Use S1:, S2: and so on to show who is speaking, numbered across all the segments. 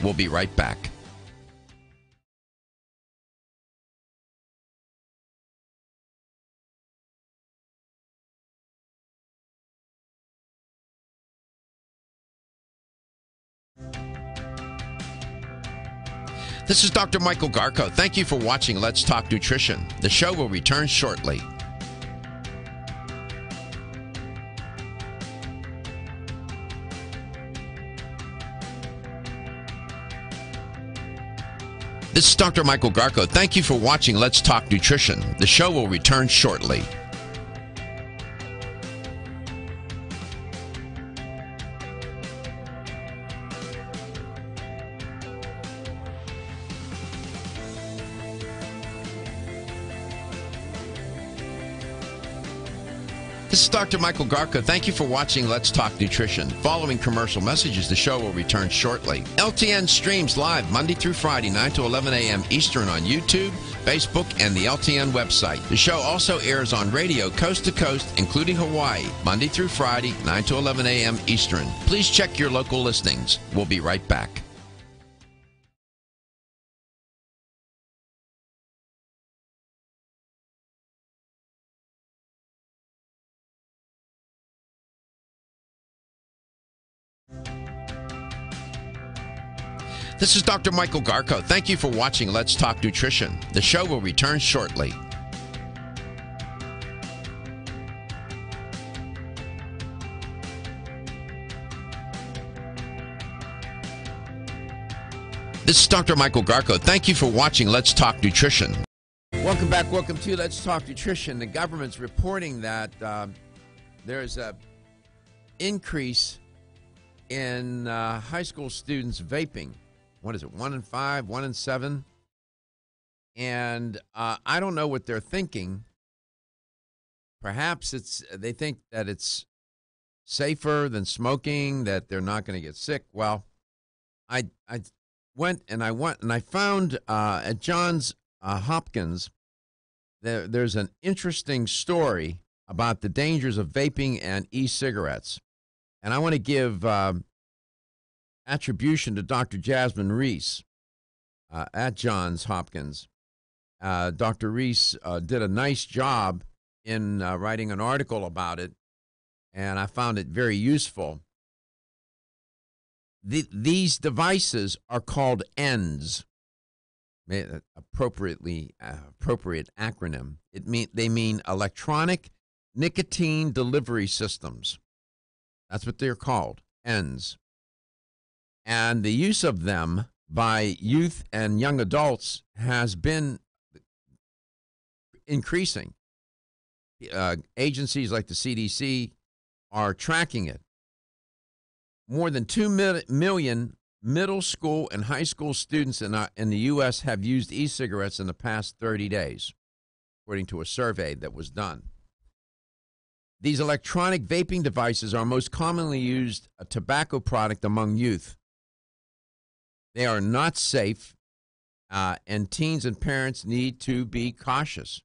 S1: We'll be right back. This is Dr. Michael Garko. Thank you for watching Let's Talk Nutrition. The show will return shortly. This is Dr. Michael Garko. Thank you for watching Let's Talk Nutrition. The show will return shortly. This is Dr. Michael Garko. Thank you for watching Let's Talk Nutrition. Following commercial messages, the show will return shortly. LTN streams live Monday through Friday, 9 to 11 a.m. Eastern on YouTube, Facebook, and the LTN website. The show also airs on radio coast to coast, including Hawaii, Monday through Friday, 9 to 11 a.m. Eastern. Please check your local listings. We'll be right back. This is Dr. Michael Garko. Thank you for watching Let's Talk Nutrition. The show will return shortly. This is Dr. Michael Garko. Thank you for watching Let's Talk Nutrition. Welcome back. Welcome to Let's Talk Nutrition. The government's reporting that there's an increase in high school students vaping. What is it, 1 in 5, 1 in 7? And I don't know what they're thinking. Perhaps they think that it's safer than smoking, that they're not going to get sick. Well, I went and I found at Johns Hopkins, there's an interesting story about the dangers of vaping and e-cigarettes. And I want to give attribution to Dr. Jasmine Reese at Johns Hopkins. Dr. Reese did a nice job in writing an article about it, and I found it very useful. These devices are called ENDS, appropriate acronym. They mean electronic nicotine delivery systems. That's what they're called, ENDS. And the use of them by youth and young adults has been increasing. Agencies like the CDC are tracking it. More than 2 million middle school and high school students in the U.S. have used e-cigarettes in the past 30 days, according to a survey that was done. These electronic vaping devices are most commonly used a tobacco product among youth. They are not safe, and teens and parents need to be cautious.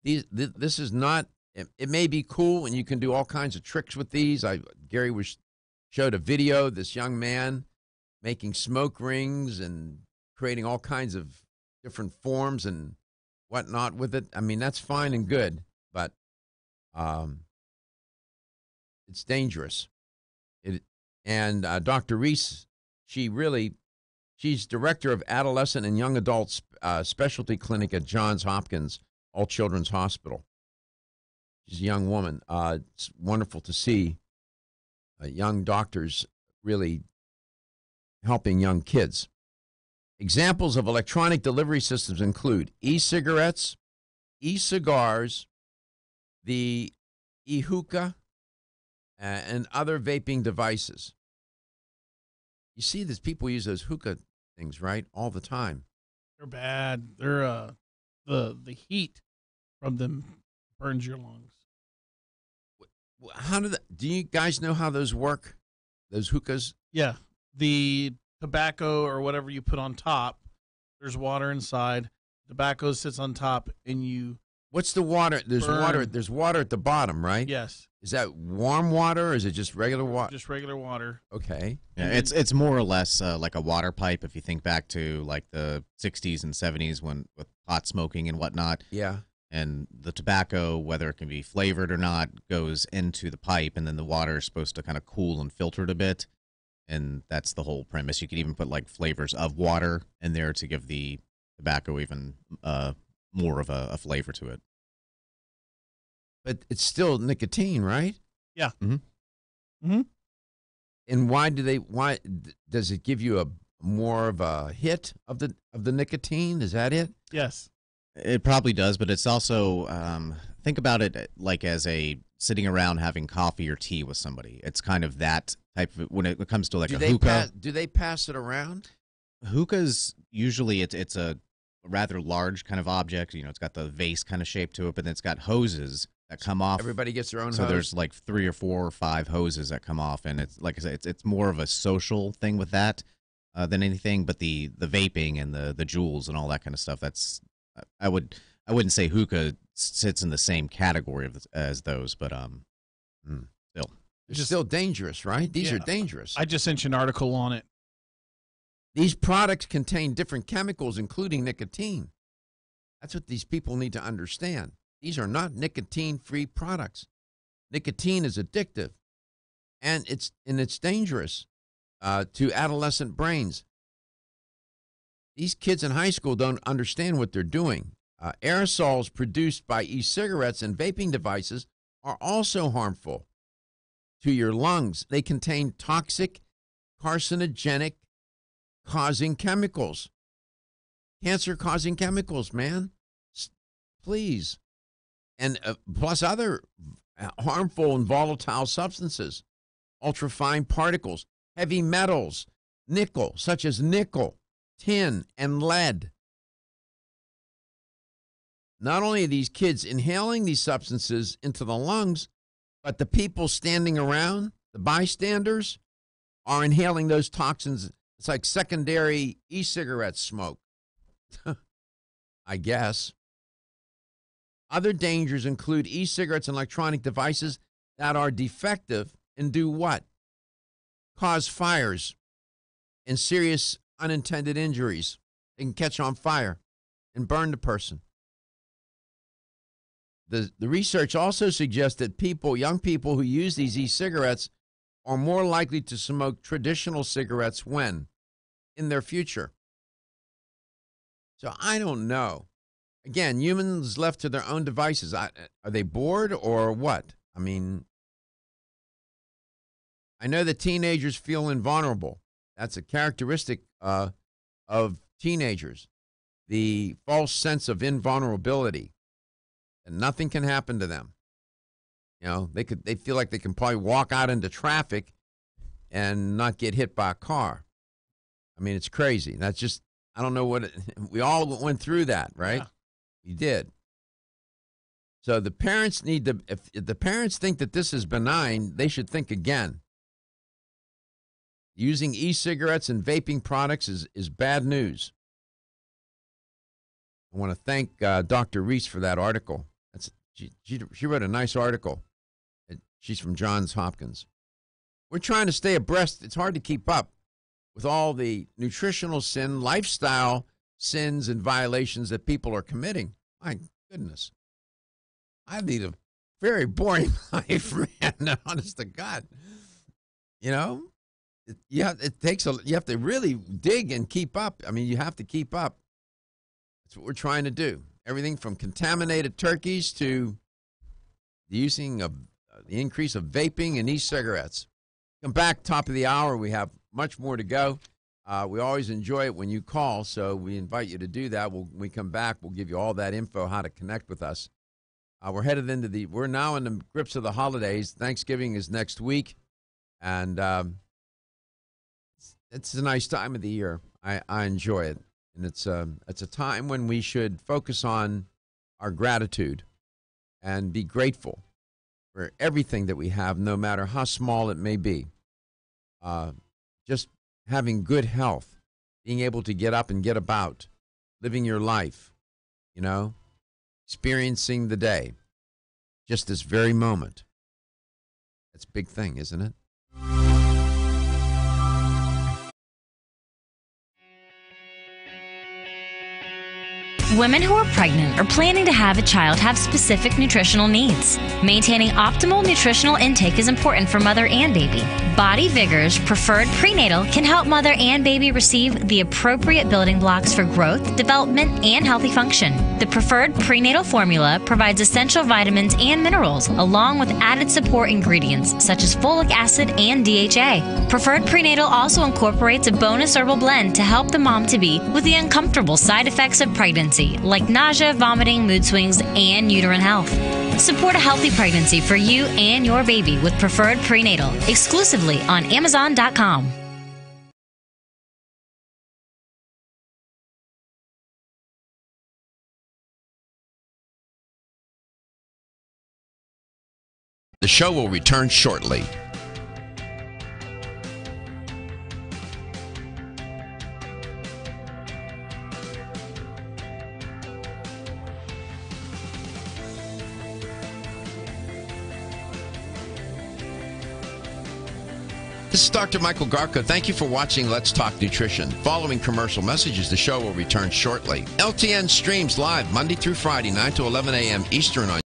S1: This is not, it may be cool, and you can do all kinds of tricks with these. Gary showed a video, this young man making smoke rings and creating all kinds of different forms and whatnot with it. I mean, that's fine and good, but it's dangerous. Dr. Reese, she's director of adolescent and young adults specialty clinic at Johns Hopkins All Children's Hospital. She's a young woman. It's wonderful to see young doctors really helping young kids. Examples of electronic delivery systems include e-cigarettes, e-cigars, the e-hookah, and other vaping devices. You see these people use those hookah things, right, all the time.
S2: They're bad. They're the heat from them burns your lungs.
S1: Do you guys know how those work? Those hookahs?
S2: Yeah, the tobacco or whatever you put on top. There's water inside. Tobacco sits on top, and you.
S1: What's the water? There's
S2: burn.
S1: water. There's water at the bottom, right?
S2: Yes,
S1: Is that warm water or is it just regular water?
S2: Just regular water.
S1: Okay.
S3: Yeah, it's more or less like a water pipe. If you think back to like the 60s and 70s when with pot smoking and whatnot,
S1: Yeah.
S3: and the tobacco, whether it can be flavored or not, goes into the pipe, and then the water is supposed to kind of cool and filter it a bit. And that's the whole premise. You could even put like flavors of water in there to give the tobacco even more of a flavor to it.
S1: But it's still nicotine, right?
S2: Yeah.
S3: Mm-hmm.
S1: And why does it give you a more of a hit of the nicotine? Is that it?
S2: Yes.
S3: It probably does, but it's also think about it like as a sitting around having coffee or tea with somebody. It's kind of that type of when it comes to like a hookah.
S1: Do they pass it around?
S3: Hookahs usually it's a rather large kind of object. You know, it's got the vase kind of shape to it, but then it's got hoses that come off.
S1: Everybody gets their own
S3: So
S1: hose?
S3: there's like 3 or 4 or 5 hoses that come off, and it's like I said, it's more of a social thing with that than anything. But the vaping and the jewels and all that kind of stuff, that's I wouldn't say hookah sits in the same category as those, but still.
S1: It's still dangerous, right? These
S2: Yeah.
S1: are dangerous.
S2: I just sent you an article on it.
S1: These products contain different chemicals, including nicotine. That's what these people need to understand. These are not nicotine-free products. Nicotine is addictive, and it's dangerous to adolescent brains. These kids in high school don't understand what they're doing. Aerosols produced by e-cigarettes and vaping devices are also harmful to your lungs. They contain toxic, carcinogenic, causing chemicals. Cancer-causing chemicals, man. Please. And plus other harmful and volatile substances, ultrafine particles, heavy metals, nickel, such as nickel, tin, and lead. Not only are these kids inhaling these substances into the lungs, but the people standing around, the bystanders, are inhaling those toxins. It's like secondary e-cigarette smoke, I guess. Other dangers include e-cigarettes and electronic devices that are defective and do what? Cause fires and serious unintended injuries. They can catch on fire and burn the person. The research also suggests that young people who use these e-cigarettes are more likely to smoke traditional cigarettes when? In their future. So I don't know. Again, humans left to their own devices. Are they bored or what? I mean, I know that teenagers feel invulnerable. That's a characteristic of teenagers. The false sense of invulnerability. And nothing can happen to them. You know, they feel like they can probably walk out into traffic and not get hit by a car. I mean, it's crazy. That's just, I don't know we all went through that, right?
S2: Yeah.
S1: We did. So the parents need to, if the parents think that this is benign, they should think again. Using e-cigarettes and vaping products is bad news. I want to thank Dr. Reese for that article. She wrote a nice article. She's from Johns Hopkins. We're trying to stay abreast. It's hard to keep up with all the nutritional sin, lifestyle sins, and violations that people are committing. My goodness. I lead a very boring life, man, honest to God. You know, you have to really dig and keep up. I mean, you have to keep up. That's what we're trying to do. Everything from contaminated turkeys to the increase of vaping and e-cigarettes. Come back, top of the hour. We have much more to go. We always enjoy it when you call, so we invite you to do that. When we come back, we'll give you all that info, how to connect with us. We're now in the grips of the holidays. Thanksgiving is next week, and it's a nice time of the year. I enjoy it. And it's a time when we should focus on our gratitude and be grateful for everything that we have, no matter how small it may be. Just having good health, being able to get up and get about, living your life, experiencing the day, just this very moment. That's a big thing, isn't it?
S4: Women who are pregnant or planning to have a child have specific nutritional needs. Maintaining optimal nutritional intake is important for mother and baby. Body Vigor's Preferred Prenatal can help mother and baby receive the appropriate building blocks for growth, development, and healthy function. The Preferred Prenatal formula provides essential vitamins and minerals, along with added support ingredients such as folic acid and DHA. Preferred Prenatal also incorporates a bonus herbal blend to help the mom-to-be with the uncomfortable side effects of pregnancy, like nausea, vomiting, mood swings, and uterine health. Support a healthy pregnancy for you and your baby with Preferred Prenatal, exclusively on Amazon.com.
S1: The show will return shortly. This is Dr. Michael Garko. Thank you for watching Let's Talk Nutrition. Following commercial messages, the show will return shortly. LTN streams live Monday through Friday, 9 to 11 a.m. Eastern on